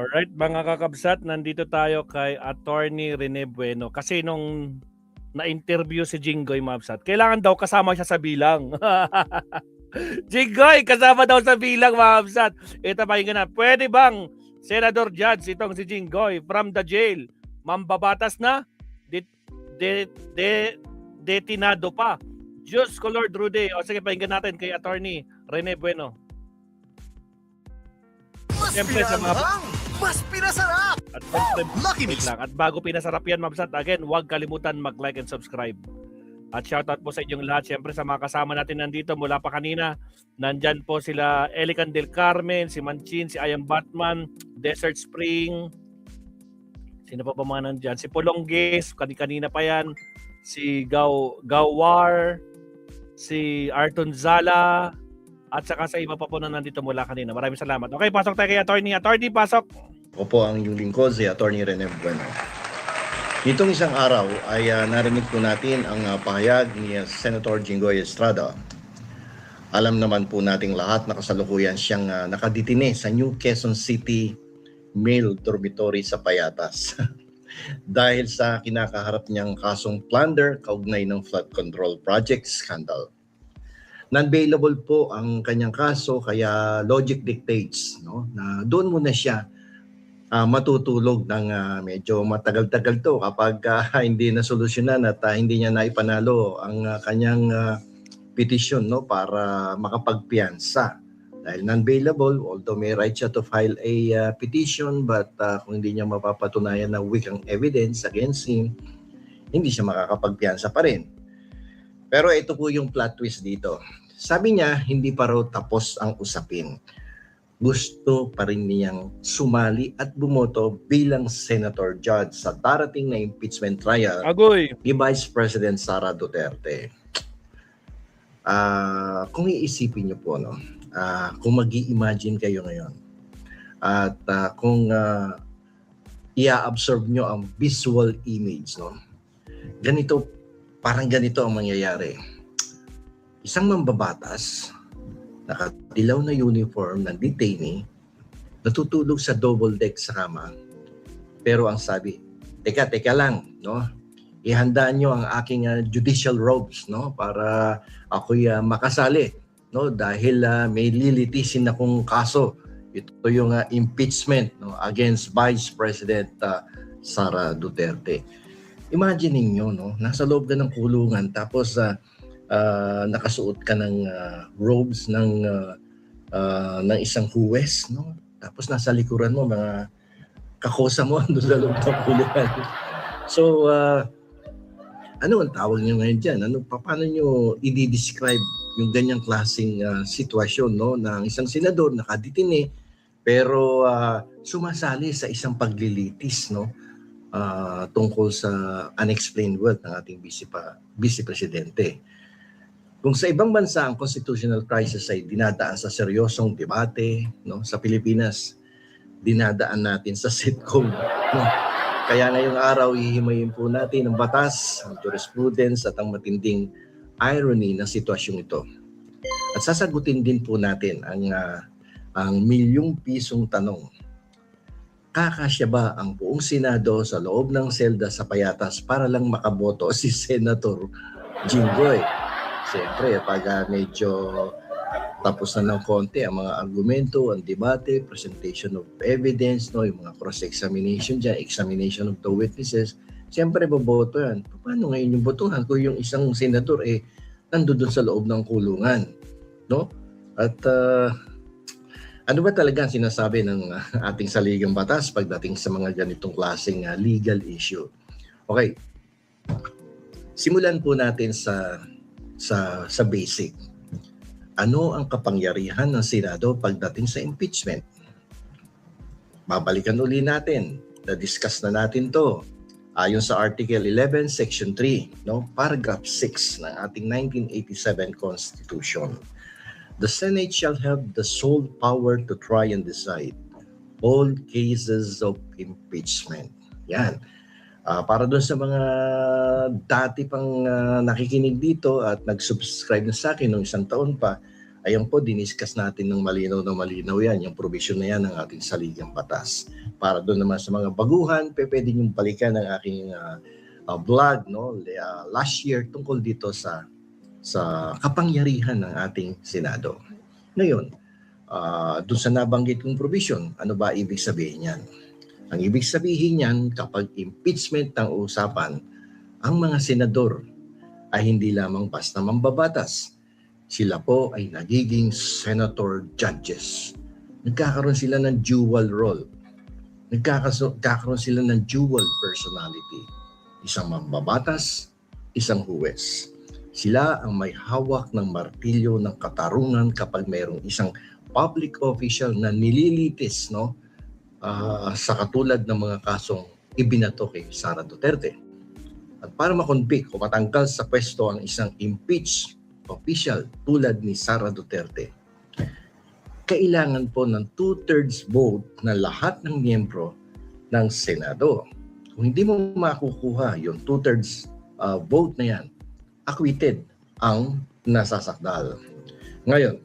Alright, mga kakabsat, nandito tayo kay Attorney Rene Bueno. Kasi nung na-interview si Jinggoy Mabsat, kailangan daw kasama siya sa bilang. Jinggoy, kasama daw sa bilang, Mabsat. Ito pakinggan na. Pwede bang Senador Judge itong si Jinggoy from the jail? Mambabatas na? Detinado pa. Diyos ko Lord Rudy. O sige, pakinggan natin kay Attorney Rene Bueno. Mas Siyempre sa mga mas pinasarap! At siyempre, Lucky wait Mix! lang. At bago pinasarap yan, Mabsat, again, huwag kalimutan mag-like and subscribe. At shoutout po sa inyong lahat. Siyempre sa mga kasama natin nandito mula pa kanina. Nandyan po sila Elican del Carmen, si Manchin, si Ayam Batman, Desert Spring. Sino pa mga nandyan? Si Polonges, kanina pa yan. Si Gawar, si Arton Zala, at saka sa iba pa po na nandito mula kanina. Maraming salamat. Okay, pasok tayo kay Attorney. Attorney, pasok! Ako po ang inyong lingkod, si Attorney Rene Bueno. Nitong isang araw ay narinig po natin ang pahayag ni Senator Jinggoy Estrada. Alam naman po nating lahat na kasalukuyan siyang nakaditine sa New Quezon City Male Dormitory sa Payatas dahil sa kinakaharap niyang kasong plunder kaugnay ng flood control project scandal. Non-bailable po ang kanyang kaso kaya logic dictates na doon muna siya matutulog ng medyo matagal-tagal to kapag hindi na solusyonan at hindi niya naipanalo ang kanyang petition para makapagpiyansa. Dahil non-bailable, although may right siya to file a petition, but kung hindi niya mapapatunayan na weak ang evidence against him, hindi siya makakapagpiyansa pa rin. Pero ito po yung plot twist dito. Sabi niya, hindi pa raw tapos ang usapin. Gusto pa rin niyang sumali at bumoto bilang Senator Judge sa darating na impeachment trial ni Vice President Sara Duterte. Kung iisipin niyo po, kung mag-i-imagine kayo ngayon at kung i-absorb niyo ang visual image, parang ganito ang mangyayari. Isang mambabatas, nakadilaw na uniform ng detainee, natutulog sa double deck sa kama. Pero ang sabi, teka lang, ihandaan nyo ang aking judicial robes, para ako'y makasali, dahil may lilitisin akong kaso. Ito yung impeachment against Vice President Sara Duterte. Imagine niyo, nasa loob ka ng kulungan tapos nakasuot ka ng robes ng isang huwes, tapos nasa likuran mo mga kakosa mo doon sa loob ng kulungan. So, ano ang tawag niyo ngayon dyan? Paano niyo i-describe yung ganyang klaseng sitwasyon ng isang senador nakaditine pero sumasali sa isang paglilitis tungkol sa unexplained wealth ng ating Vice Presidente. Kung sa ibang bansa ang constitutional crisis ay dinadaan sa seryosong debate, sa Pilipinas, dinadaan natin sa sitcom. Kaya ngayong araw, hihimayin po natin ang batas, ang jurisprudence at ang matinding irony ng sitwasyong ito. At sasagutin din po natin ang milyong pisong tanong. Kakasya ba ang buong Senado sa loob ng selda sa Payatas para lang makaboto si Senator Jinggoy? Siyempre, pag medyo tapos na ng konti ang mga argumento, ang debate, presentation of evidence, yung mga cross-examination dyan, examination of the witnesses, siyempre boboto yan. Paano ngayon yung botohan kung yung isang senador nandun sa loob ng kulungan? At ano ba talaga ang sinasabi ng ating saligang batas pagdating sa mga ganitong klaseng legal issue? Okay, simulan po natin sa basic. Ano ang kapangyarihan ng Senado pagdating sa impeachment? Babalikan uli natin. Na-discuss na natin to. Ayon sa Article 11, Section 3, Paragraph 6 ng ating 1987 Constitution. The Senate shall have the sole power to try and decide all cases of impeachment. Yan. Para doon sa mga dati pang nakikinig dito at nag-subscribe na sa akin noong isang taon pa, Ayan po, diniscuss natin ng malinaw na malinaw yan, yung provision na yan ng ating saligang batas. Para doon naman sa mga baguhan, pwede niyong balikan ang aking vlog last year tungkol dito sa kapangyarihan ng ating Senado. Ngayon, doon sa nabanggit kong provision, ano ba ibig sabihin yan? Ang ibig sabihin yan, kapag impeachment ang usapan, ang mga senador ay hindi lamang basta mambabatas. Sila po ay nagiging senator judges. Nagkakaroon sila ng dual role. Nagkakaroon sila ng dual personality. Isang mambabatas, isang huwes. Sila ang may hawak ng martilyo ng katarungan kapag mayroong isang public official na nililitis sa katulad ng mga kasong ibinato kay Sara Duterte. At para makonvict o matanggal sa pwesto ang isang impeached official tulad ni Sara Duterte, kailangan po ng 2/3 vote na lahat ng miyembro ng Senado. Kung hindi mo makukuha yung 2/3 vote na yan, acquitted ang nasasakdal. Ngayon,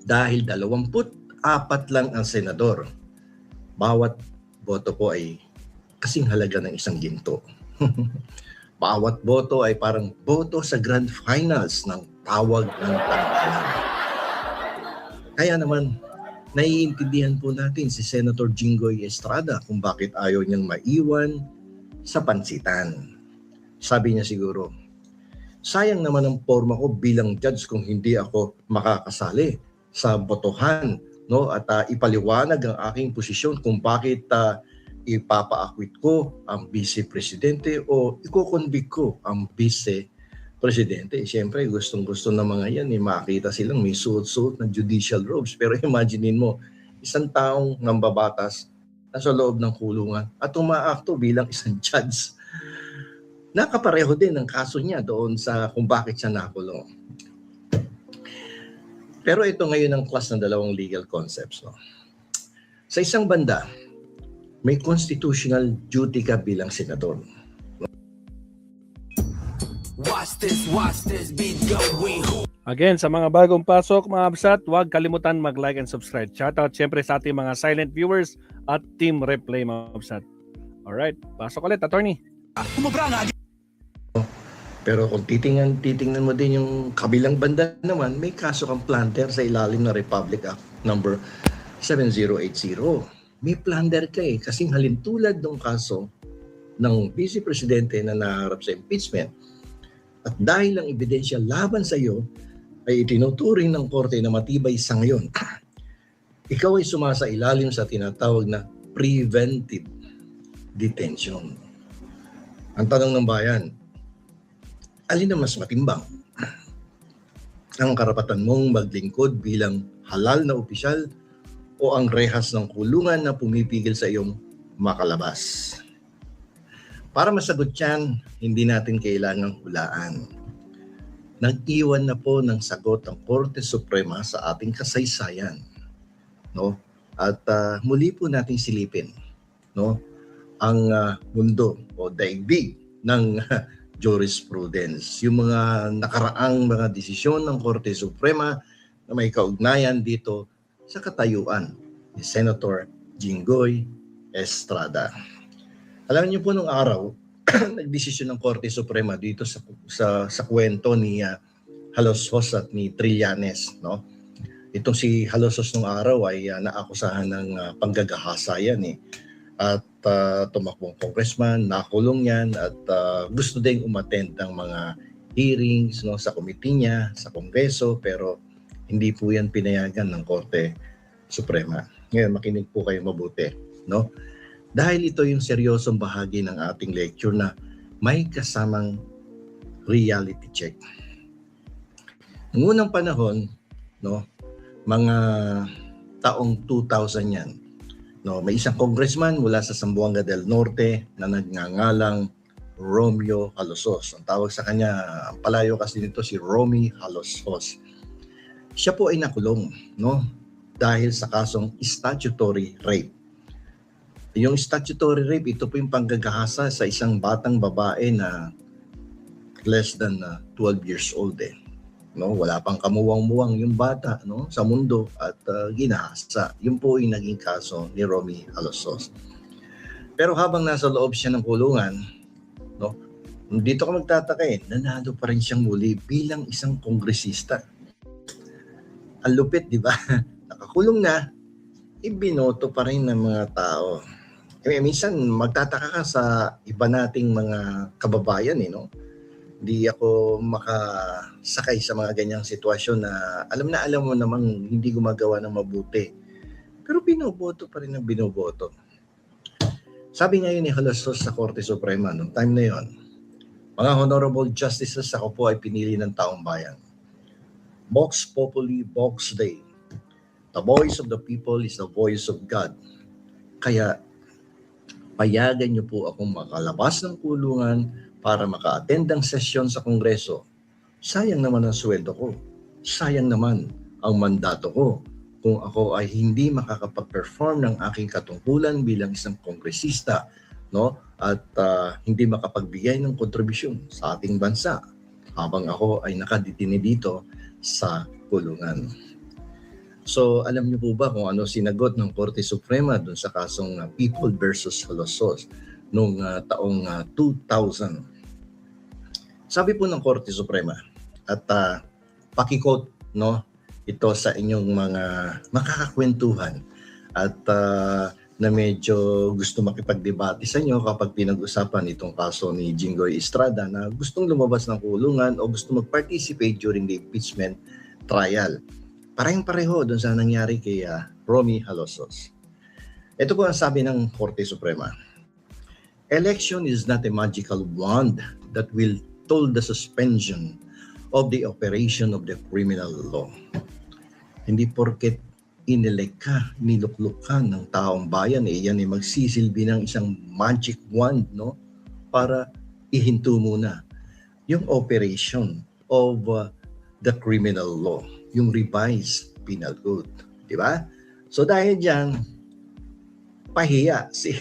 dahil 24 lang ang senador, bawat boto po ay kasing halaga ng isang ginto. Bawat boto ay parang boto sa grand finals ng tawag ng tanggalan. Kaya naman, naiintindihan po natin si Senator Jinggoy Estrada kung bakit ayaw niyang maiwan sa pansitan. Sabi niya siguro, sayang naman ang forma ko bilang judge kung hindi ako makakasali sa botohan at ipaliwanag ang aking posisyon kung bakit ipapa-acquit ko ang vice presidente o iko-convict ko ang vice presidente. Siyempre, gustong-gusto ng mga yan, makita silang may suot-suot na judicial robes. Pero imaginein mo, isang taong nambabatas nasa loob ng kulungan at umaakto bilang isang judge. Nakapareho din ang kaso niya doon sa kung bakit siya nakulong. Pero ito ngayon ang class ng dalawang legal concepts. Sa isang banda, may constitutional duty ka bilang senador. Again, sa mga bagong pasok, mga absat, huwag kalimutan mag-like and subscribe. Shoutout siyempre sa ating mga silent viewers at Team Replay, mga absat. Alright, pasok ulit, attorney. Pero kung titingnan mo din yung kabilang banda naman, may kaso kang planter sa ilalim ng Republic Act number 7080. May plunder ka kasing halintulad ng kaso ng Vice Presidente na naharap sa impeachment. At dahil ang ebidensya laban sa iyo ay itinuturing ng korte na matibay sa ngayon, ikaw ay sumasa ilalim sa tinatawag na preventive detention. Ang tanong ng bayan, alin ang mas matimbang? Ang karapatan mong maglingkod bilang halal na opisyal o ang rehas ng kulungan na pumipigil sa iyong makalabas? Para masagot yan, hindi natin kailangang hulaan. Nag-iwan na po ng sagot ang Korte Suprema sa ating kasaysayan. At muli po nating silipin ang mundo o daigdig ng jurisprudence. Yung mga nakaraang mga desisyon ng Korte Suprema na may kaugnayan dito sa katayuan ni Senator Jinggoy Estrada. Alam niyo po nung araw, nagdesisyon ng Korte Suprema dito sa kwento ni Halosos at ni Trillanes. Itong si Halosos nung araw ay naakusahan ng panggagahasa yan At tumakbong congressman, nakulong yan at gusto ding umattend ng mga hearings sa committee niya, sa kongreso, pero hindi po yan pinayagan ng Korte Suprema. Ngayon, makinig po kayo mabuti. Dahil ito yung seryosong bahagi ng ating lecture na may kasamang reality check. Noong unang panahon, mga taong 2000 yan, may isang congressman mula sa Zamboanga del Norte na nagngangalang Romeo Halosos. Ang tawag sa kanya, ang palayo kasi nito si Romy Halosos. Siya po ay nakulong dahil sa kasong statutory rape. Yung statutory rape, ito po yung panggagahasa sa isang batang babae na less than 12 years old. no? Wala pang kamuwang-muwang yung bata, no, sa mundo at ginahasa. Yun po yung naging kaso ni Romy Alosos. Pero habang nasa loob siya ng kulungan, no, dito ka magtataka nanalo pa rin siyang muli bilang isang kongresista. Ang lupit, di ba? Nakakulong na, ibinoto pa rin ng mga tao. Minsan magtataka ka sa iba nating mga kababayan, no? Hindi ako makasakay sa mga ganyang sitwasyon na alam mo namang hindi gumagawa ng mabuti. Pero binoboto pa rin ang binoboto. Sabi ngayon ni Alosos sa Korte Suprema noong time na yon, mga honorable justices, ako po ay pinili ng taong bayan. Vox Populi, Vox Dei. The voice of the people is the voice of God. Kaya payagan niyo po akong makalabas ng kulungan para maka-attend ng sesyon sa Kongreso. Sayang naman ang sweldo ko. Sayang naman ang mandato ko kung ako ay hindi makakapag-perform ng aking katungkulan bilang isang kongresista, no? At hindi makapagbigay ng kontribusyon sa ating bansa habang ako ay nakadetine dito sa kulungan. So, alam niyo po ba kung ano sinagot ng Korte Suprema dun sa kasong People versus Alosos noong taong 2000? Sabi po ng Korte Suprema, at pakikot, no, ito sa inyong mga makakakwentuhan at na medyo gusto makipagdebate sa inyo kapag pinag-usapan itong kaso ni Jinggoy Estrada na gustong lumabas ng kulungan o gusto mag-participate during the impeachment trial. Parehong-pareho doon sa nangyari kay Romy Alosos. Ito po ang sabi ng Korte Suprema. Election is not a magical wand that will toll the suspension of the operation of the criminal law. Hindi porket inelect ka, nilukluk ka ng taong bayan, yan ay magsisilbi ng isang magic wand, no? Para ihinto muna yung operation of the criminal law, yung revised penal code, di ba? So dahil diyan, pahiya si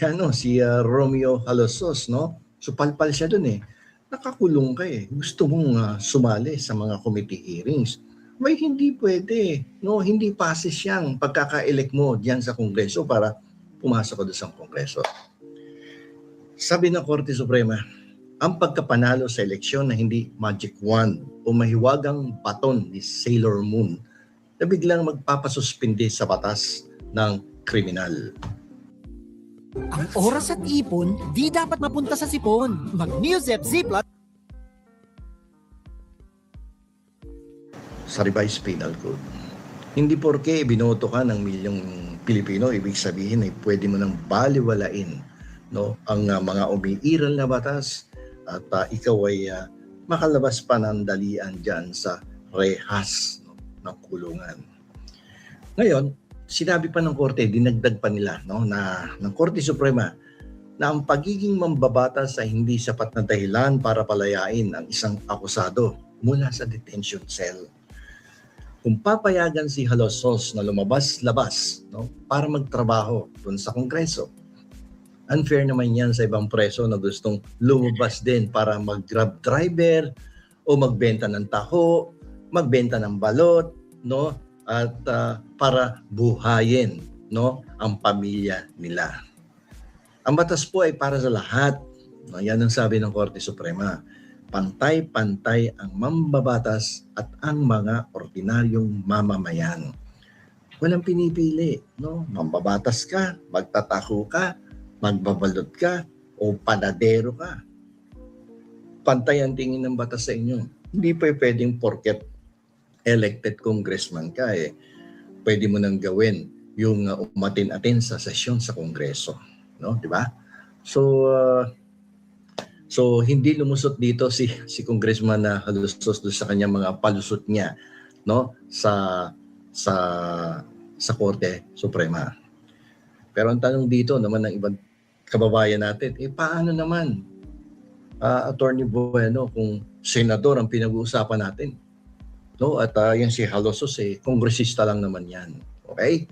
Romeo Alosos, no? So palpal siya dun nakakulong ka gusto mong sumali sa mga committee hearings. May hindi pwede, no? Hindi passes yang pagkaka-elect mo diyan sa Kongreso para pumasok ka doon sa Kongreso. Sabi ng Korte Suprema, ang pagkapanalo sa eleksyon na hindi magic wand o mahiwagang baton ni Sailor Moon na biglang magpapasuspindi sa batas ng kriminal. Ang oras at ipon, di dapat mapunta sa sipon. Mag-Newzep Ziplat. Sa revised penal code. Hindi porke binoto ka ng milyong Pilipino, ibig sabihin ay pwede mo nang baliwalain, no, ang mga umiiral na batas at ikaw ay makalabas pa ng dalian dyan sa rehas, no, ng kulungan. Ngayon, sinabi pa ng Korte, dinagdag pa nila, no, ng Korte Suprema na ang pagiging mambabatas ay hindi sapat na dahilan para palayain ang isang akusado mula sa detention cell. Kung papayagan si Alosos na lumabas-labas, no, para magtrabaho dun sa Kongreso, unfair naman yan sa ibang preso na gustong lumabas din para mag-grab driver o magbenta ng taho, magbenta ng balot, no, at para buhayin, no, ang pamilya nila. Ang batas po ay para sa lahat. No, yan ang sabi ng Korte Suprema. Pantay-pantay ang mambabatas at ang mga ordinaryong mamamayan. Walang pinipili, no? Mambabatas ka, magtataho ka, magbabalot ka, o panadero ka. Pantay ang tingin ng batas sa inyo. Hindi pa pwedeng porket elected congressman ka pwede mo nang gawin yung umatin-atin sa sesyon sa Kongreso, no? Di ba? So hindi lumusot dito si Congressman Alosos doon sa kanyang mga palusot niya, no, sa Korte Suprema. Pero ang tanong dito naman ng ibang kababayan natin, paano naman Attorney Bueno kung senador ang pinag-uusapan natin? No, at yan si Alosos kongresista lang naman yan. Okay?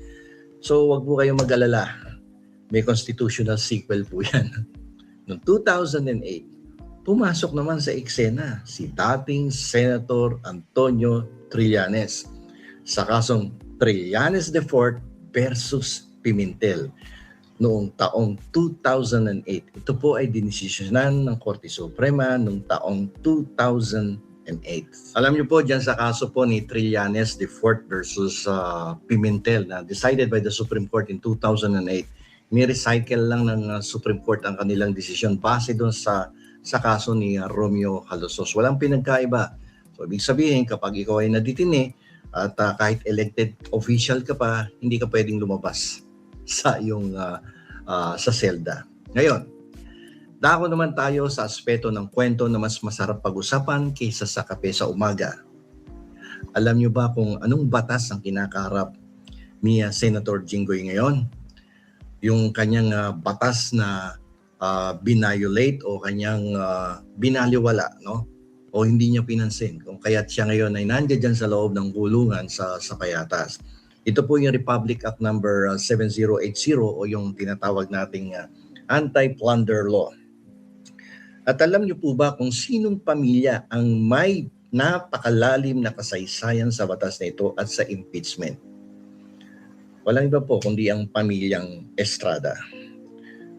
So wag po kayong mag-alala. May constitutional sequel po yan. Noong 2008, pumasok naman sa eksena si dating Senator Antonio Trillanes sa kasong Trillanes IV versus Pimentel noong taong 2008. Ito po ay dinesisyonan ng Korte Suprema noong taong 2008. Alam niyo po, dyan sa kaso po ni Trillanes IV versus Pimentel na decided by the Supreme Court in 2008, ni-recycle lang ng Supreme Court ang kanilang desisyon base doon sa kaso ni Romeo Halosos. Walang pinagkaiba. So, ibig sabihin, kapag ikaw ay naditini at kahit elected official ka pa, hindi ka pwedeng lumabas sa iyong sa selda. Ngayon, dako naman tayo sa aspeto ng kwento na mas masarap pag-usapan kaysa sa kape sa umaga. Alam niyo ba kung anong batas ang kinakaharap ni Senator Jinggoy ngayon? Yung kanyang batas na binayolate o kanyang binaliwala, no? O hindi niya pinansin kung kaya't siya ngayon ay nandiyan dyan sa loob ng kulungan sa Payatas. Ito po yung Republic Act number 7080 o yung tinatawag nating anti-plunder law. At alam niyo po ba kung sinong pamilya ang may napakalalim na kasaysayan sa batas na ito at sa impeachment? Walang iba po kundi ang pamilyang Estrada.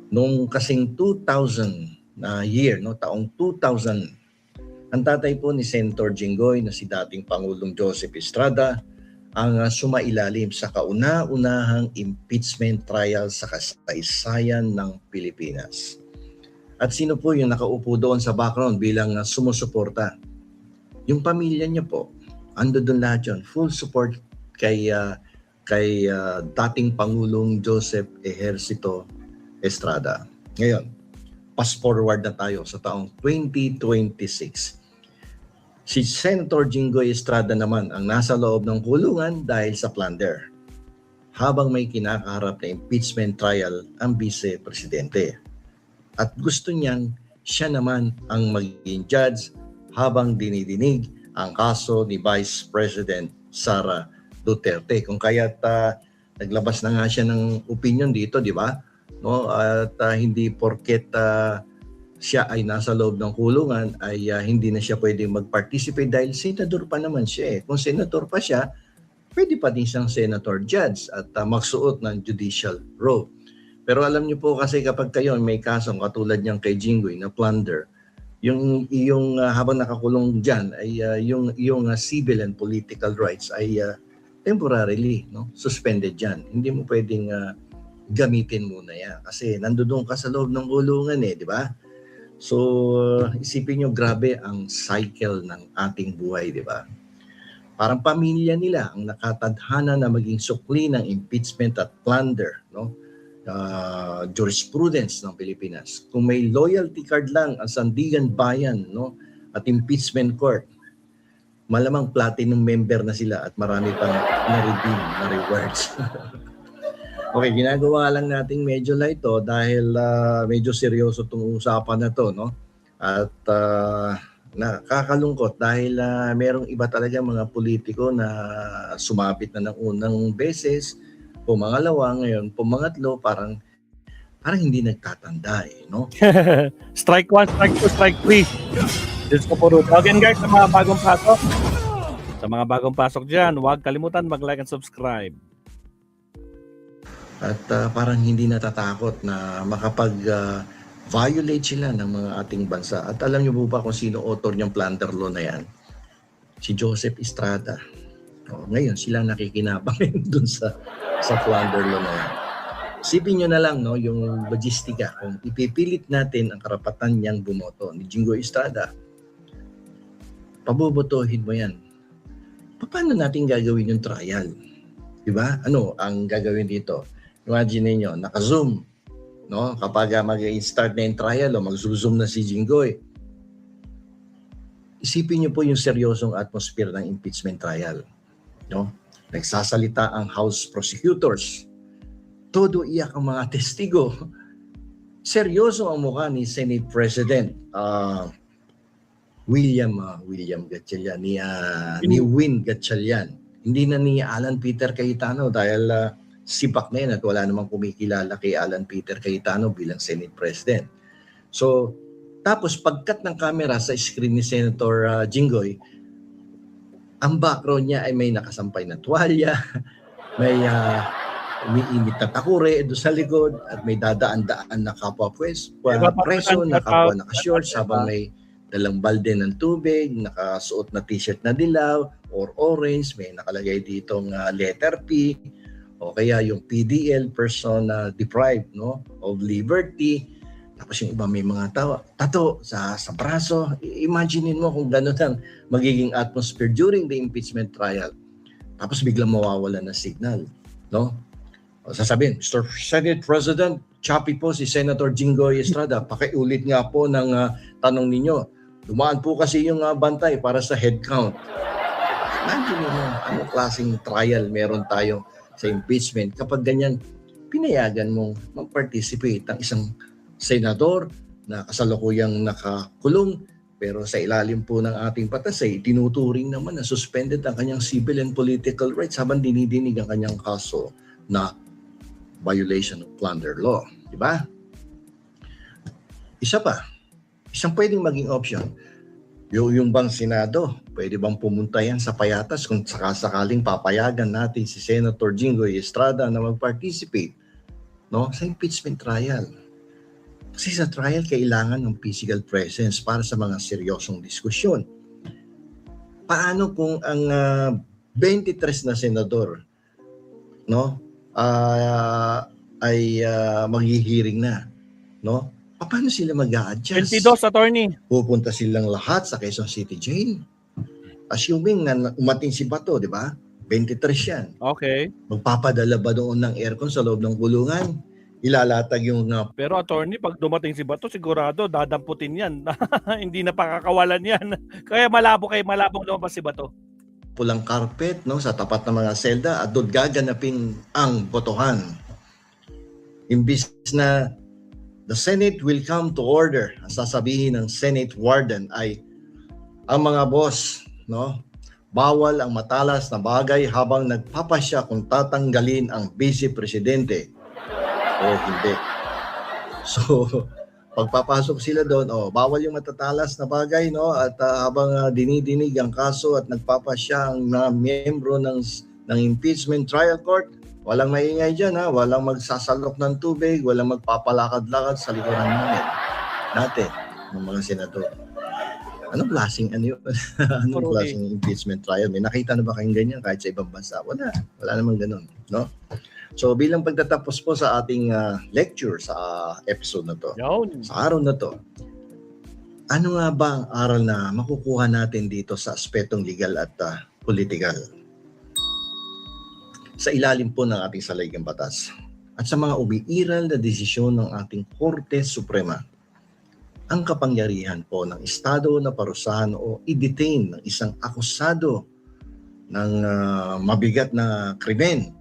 Noong kasing 2000 na year, no, taong 2000, ang tatay po ni Senator Jinggoy na si dating Pangulong Joseph Estrada ang sumailalim sa kauna-unahang impeachment trial sa kasaysayan ng Pilipinas. At sino po yung nakaupo doon sa background bilang sumusuporta? Yung pamilya niya po. Ando doon lahat yun. Full support kay dating Pangulong Joseph Ejercito Estrada. Ngayon, fast forward na tayo sa taong 2026. Si Senator Jinggoy Estrada naman ang nasa loob ng kulungan dahil sa plunder. Habang may kinakaharap na impeachment trial ang vice-presidente. At gusto niyang siya naman ang magiging judge habang dinidinig ang kaso ni Vice President Sara Duterte. Kung kaya't naglabas na nga siya ng opinion dito, di ba? No, at hindi porket siya ay nasa loob ng kulungan ay hindi na siya pwedeng mag-participate dahil senador pa naman siya. Kung senador pa siya, pwede pa din siyang senator judge at magsuot ng judicial robe. Pero alam niyo po kasi kapag kayo may kasong katulad niyang kay Jinggoy na plunder, yung habang nakakulong diyan ay yung civil and political rights ay temporarily suspended diyan. Hindi mo pwedeng gamitin muna yan. Kasi nandoon ka sa loob ng kulungan di ba? So, isipin nyo, grabe ang cycle ng ating buhay, di ba? Parang pamilya nila ang nakatadhana na maging sukli ng impeachment at plunder, no? Jurisprudence ng Pilipinas. Kung may loyalty card lang ang Sandigan Bayan, no? At impeachment court, malamang platinum member na sila at marami pang na-redeem na rewards. Okay, ginagawa lang nating medyo light dahil medyo seryoso itong usapan na to, no? At nakakalungkot dahil merong iba talaga mga politiko na sumabit na ng unang beses, pumangalawa ngayon, pumangatlo, parang hindi nagtatanda no? Strike 1, strike 2, strike 3. Diyos ko po rin. Again guys, sa mga bagong pasok. Sa mga bagong pasok dyan, huwag kalimutan mag-like and subscribe. At parang hindi natatakot na makapag-violate sila ng mga ating bansa. At alam niyo po ba kung sino author niyang plunder law na yan? Si Joseph Estrada. Ngayon, silang nakikinabang dun sa plunder law na yan. Isipin niyo na lang yung logistika. Kung ipipilit natin ang karapatan niyang bumoto ni Jinggoy Estrada, pabobotohin mo yan. Paano natin gagawin yung trial? Diba? Ano ang gagawin dito? Imagine niyo, naka-zoom, no? Kapag mag-start na yung trial o mag-zoom na si Jinggoy. Isipin niyo po yung seryosong atmosphere ng impeachment trial, no? Nagsasalita ang House prosecutors. Todo iyak ang mga testigo. Seryoso ang mukha ni Senate President William Gatchalian, ni Win Gatchalian. Hindi na ni Alan Peter Cayetano dahil sipak na yan at wala namang kumikilala kay Alan Peter Cayetano bilang Senate President. So, Tapos pagkat ng camera sa screen ni Senator Jinggoy, ang background niya ay may nakasampay na tuwalya, may umiinit na takure doon sa likod, at may dadaan-daan na kapwa preso, na kapwa naka-shorts habang may dalang balde ng tubig, nakasuot na t-shirt na dilaw or orange, may nakalagay ditong letter P, o kaya yung PDL, person deprived of liberty. Tapos yung iba may mga tato sa braso. Imaginein mo kung gano'n ang magiging atmosphere during the impeachment trial. Tapos biglang mawawala na signal, no? O sasabihin, Mr. Senate President, choppy po si Senator Jinggoy Estrada. Pakiulit nga po ng tanong ninyo. Dumaan po kasi yung bantay para sa head count. Imagine mo, anong klaseng trial meron tayo sa impeachment kapag ganyan pinayagan mong mag-participate ang isang senador na kasalukuyang nakakulong, pero sa ilalim po ng ating batas ay tinuturing naman na suspended ang kanyang civil and political rights habang dinidinig ang kanyang kaso na violation of plunder law. Diba? Isa pa, isang pwedeng maging option, yung bang Senado, pwede bang pumunta yan sa payatas kung sakasakaling papayagan natin si Senator Jinggoy Estrada na mag-participate sa impeachment trial. Kasi sa trial, kailangan ng physical presence para sa mga seryosong diskusyon. Paano kung ang 23 na senador ay maghihiring na? Paano sila mag-a-adjust? 22, attorney. Pupunta silang lahat sa Quezon City Jail. Assuming na umating si Bato, di ba? 23 yan. Okay. Magpapadala ba doon ng aircon sa loob ng kulungan? Ilalatag yung Pero attorney, pag dumating si Bato, sigurado dadamputin yan. Hindi na pakakawalan yan. Kaya malabong lumabas si Bato. pulang carpet sa tapat ng mga selda at doon gaganapin ang botohan. Imbis na the Senate will come to order, ang sasabihin ng Senate Warden ay ang mga boss, bawal ang matalas na bagay habang nagpapasya kung tatanggalin ang Vice Presidente o hindi. So, pagpapasok sila doon, bawal yung matatalas na bagay, at habang dinidinig ang kaso at nagpapasya ang mga miyembro ng impeachment trial court, walang maingay dyan, walang magsasalok ng tubig, walang magpapalakad-lakad sa likuran natin, ng mga senador. Anong klaseng anong klaseng impeachment trial? May nakita na ba kayong ganyan kahit sa ibang bansa? Wala namang ganun, So bilang pagtatapos po sa ating lecture sa episode na to, sa araw na to, ano nga ba ang aral na makukuha natin dito sa aspetong legal at political? Sa ilalim po ng ating salaigang batas at sa mga umiiral na desisyon ng ating Korte Suprema, ang kapangyarihan po ng Estado na parusahan o i-detain ng isang akusado ng mabigat na krimen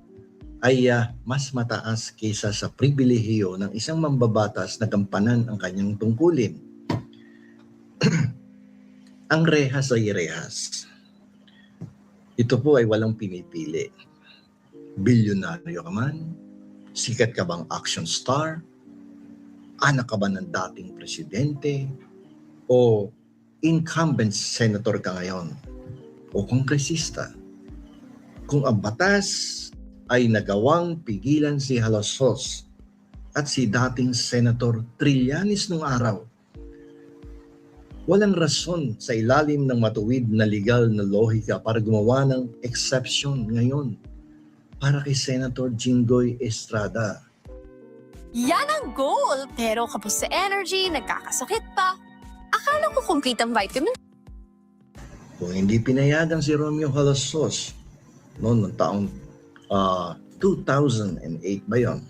ay mas mataas kaysa sa pribilehiyo ng isang mambabatas na gampanan ang kanyang tungkulin. Ang rehas ay rehas. Ito po ay walang pinipili. Bilyonaryo ka man, sikat ka bang action star, anak ka ba ng dating presidente, o incumbent senator ka ngayon, o kongresista. Kung ang batas ay nagawang pigilan si Halosos at si dating Senator Trillanes nung araw, walang rason sa ilalim ng matuwid na legal na lohika para gumawa ng exception ngayon para kay Senator Jinggoy Estrada. Yan ang goal! Pero kapos sa energy, nagkakasakit pa. Akala ko complete ang vitamin. Kung hindi pinayagan si Romeo Halosos noong taong 2008 ba yun?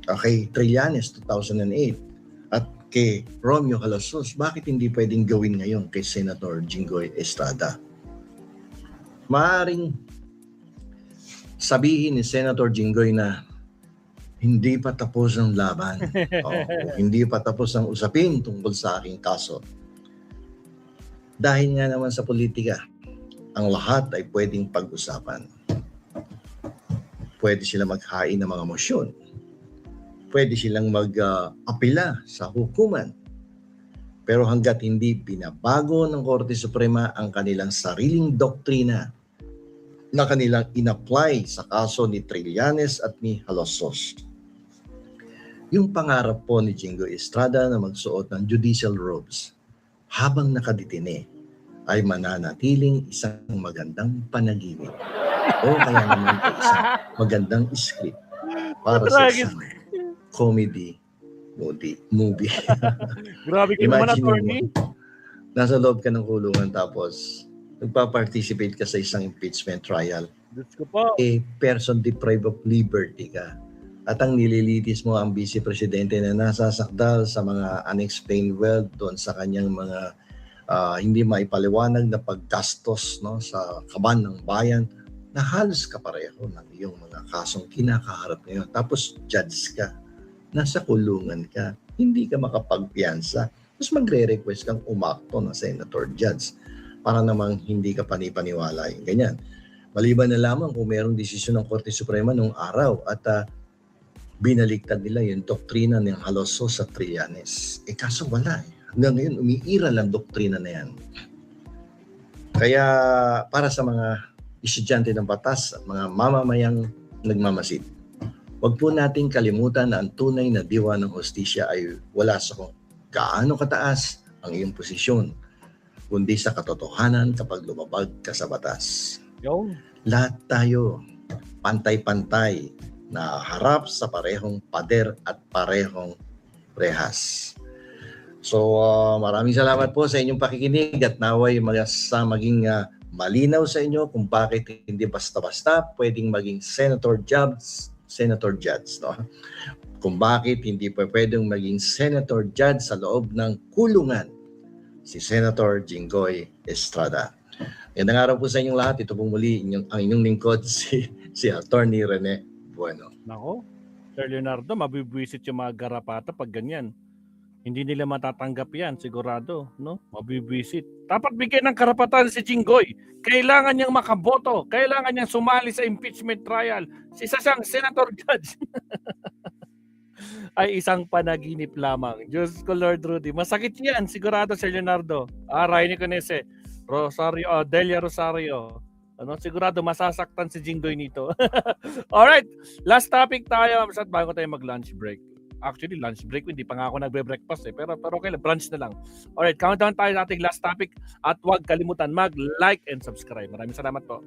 Kay Trillanes 2008 at kay Romeo Halosos, bakit hindi pwedeng gawin ngayon kay Senator Jinggoy Estrada? Maaring sabihin ni Senator Jinggoy na hindi pa tapos ang laban. Hindi pa tapos ang usapin tungkol sa aking kaso. Dahil nga naman sa politika, ang lahat ay pwedeng pag-usapan. Pwede silang maghain ng mga mosyon. Pwede silang mag-apela sa hukuman. Pero hanggat hindi binabago ng Korte Suprema ang kanilang sariling doktrina na kanilang in-apply sa kaso ni Trillanes at ni Halosos, yung pangarap po ni Jingoy Estrada na magsuot ng judicial robes habang nakadetine ay mananatiling isang magandang panaginip o kaya naman po isang magandang script para sa isang comedy movie. Grabe ka naman, Imagine attorney. mo, nasa loob ka ng kulungan tapos nagpa-participate ka sa isang impeachment trial. Diyos ko po. Person deprived of liberty ka. At ang nililitis mo ang vice presidente na nasasakdal sa mga unexplained wealth doon sa kanyang mga hindi maipaliwanag na paggastos, no, sa kaban ng bayan na halos kapareho ng iyong mga kasong kinakaharap ngayon. Tapos judge ka, nasa kulungan ka, hindi ka makapagpiyansa. Tapos magre-request kang umakto na senator judge para namang hindi ka panipaniwala. Ganyan. Maliban na lamang kung mayroong desisyon ng Korte Suprema nung araw at binaliktad nila yung doktrina ng Halosos sa Trillanes. Kaso wala. Hanggang ngayon, umiiral ang doktrina na yan. Kaya para sa mga estudyante ng batas at mga mamamayang nagmamasid, huwag po nating kalimutan na ang tunay na diwa ng hustisya ay wala sa kung gaano kataas ang iyong posisyon, kundi sa katotohanan kapag lumabag ka sa batas. Yung Lahat tayo pantay-pantay na harap sa parehong pader at parehong rehas. So maraming salamat po sa inyong pakikinig at naway maging malinaw sa inyo kung bakit hindi basta-basta pwedeng maging senator judge, no? Kung bakit hindi pwedeng maging senator judge sa loob ng kulungan si Senator Jingoy Estrada. Magandang araw po sa inyong lahat. Ito pong muli ang inyong lingkod si Attorney Rene Bueno. nako, Sir Leonardo, mabibwisit yung mga garapata pag ganyan. Hindi nila matatanggap yan, sigurado, no? Mabibwisit. Dapat bigyan ng karapatan si Jingoy. Kailangan niyang makaboto. Kailangan niyang sumali sa impeachment trial. Isa siyang senator judge. Ay isang panaginip lamang. Diyos ko, Lord Rudy. Masakit yan, sigurado, Sir Leonardo. Rainy Conese, Delia Rosario. Sigurado masasaktan si Jingoy nito. Alright, last topic tayo, Mamsat, bago tayo mag-lunch break. Actually, lunch break, hindi pa nga ako nagbe-breakfast pero okay lang, brunch na lang. Alright, countdown tayo sa ating last topic at huwag kalimutan mag-like and subscribe. Maraming salamat po.